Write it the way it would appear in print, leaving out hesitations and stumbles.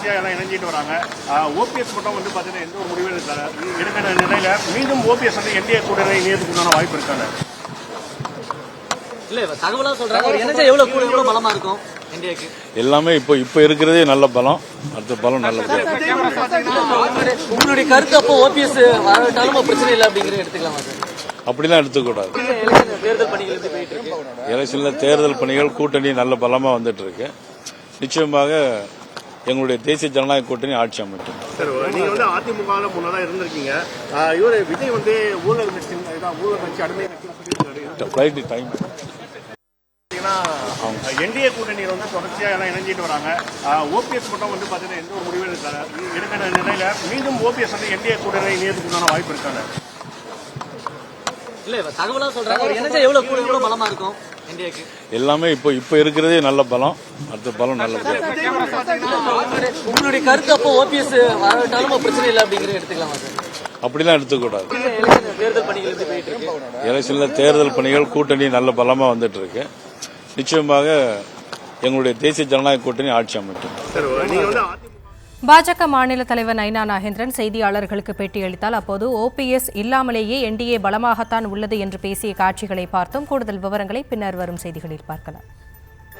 தொடர்ச்சியாக எல்லாம் இணைஞ்சிட்டு வராங்க. ஓபிஎஸ் மட்டும் வந்து பார்த்தீங்கன்னா எந்த ஒரு முடிவும் எடுக்கிற நிலையில மீண்டும் ஓபிஎஸ் வந்து என்டிஏ கூட்டணி இணையத்துக்குண்டான வாய்ப்பு இருக்காங்க. இல்ல தகவலா சொல்றாங்க எவ்வளவு பலமா இருக்கும் இந்தியாக்கு. எல்லாமே இப்போ இருக்கிறதே நல்ல பலம், அடுத்த பலம் நல்ல பலம். உங்களுடைய கருத்து அப்போ ஓபிஎஸ் வரட்டாலும் பிரச்சனை இல்லை அப்படிங்கிற எடுத்துக்கலாமா சார்? அப்படிலாம் எடுத்துக்கூடாது. தேர்தல் பணிகள் எப்படி போயிட்டு இருக்கு? எலெக்ஷன்ல தேர்தல் பணிகள் கூட்டணி நல்ல பலமா வந்துட்டு இருக்கு. நிச்சயமாக எங்களுடைய தேசிய ஜனநாயக கூட்டணி ஆட்சி அமைக்கும். சார், நீங்க வந்து அதிமுக முன்னதான் இருந்திருக்கீங்க. இவர் விஜய் வந்து ஊழல் கட்சி அடிமை ஃபிளைட் டைம் என்டிஏ கூட்டணியில் வந்து தொடர்ச்சியாக எல்லாம் இணைஞ்சிட்டு வராங்க. ஓபிஎஸ் மட்டும் வந்து பார்த்தீங்கன்னா எந்த ஒரு முடிவும் எடுக்கிற நிலையில மீண்டும் ஓபிஎஸ் வந்து என்டிஏ கூட்டணி இணையத்துக்குண்டான வாய்ப்பு இருக்காங்க. இல்ல தகவலா சொல்றாங்க எவ்வளவு பலமா இருக்கும் இந்தியாக்கு. எல்லாமே இப்போ இருக்கிறதே நல்ல பலம், அடுத்த பலம் நல்ல பலம். உங்களுடைய கருத்து அப்போ ஓபிஎஸ் வரட்டாலும் பிரச்சனை இல்லை அப்படிங்கிற எடுத்துக்கலாமா சார்? அப்படிலாம் எடுத்துக்கூடாது. தேர்தல் பணிகள் எப்படி போயிட்டு இருக்கு? எலெக்ஷன்ல தேர்தல் பணிகள் கூட்டணி நல்ல பலமா வந்துட்டு இருக்கு. நிச்சயமாக எங்களுடைய தேசிய ஜனநாயக கூட்டணி ஆட்சி அமைக்கும். பாஜக மாநில தலைவர் நைனா நாகேந்திரன் செய்தியாளர்களுக்கு பேட்டியளித்தால் அப்போது ஓபிஎஸ் இல்லாமலேயே என்டிஏ பலமாகத்தான் உள்ளது என்று பேசிய காட்சிகளை பார்த்தோம். கூடுதல் விவரங்களை பின்னர் வரும் செய்திகளில் பார்க்கலாம்.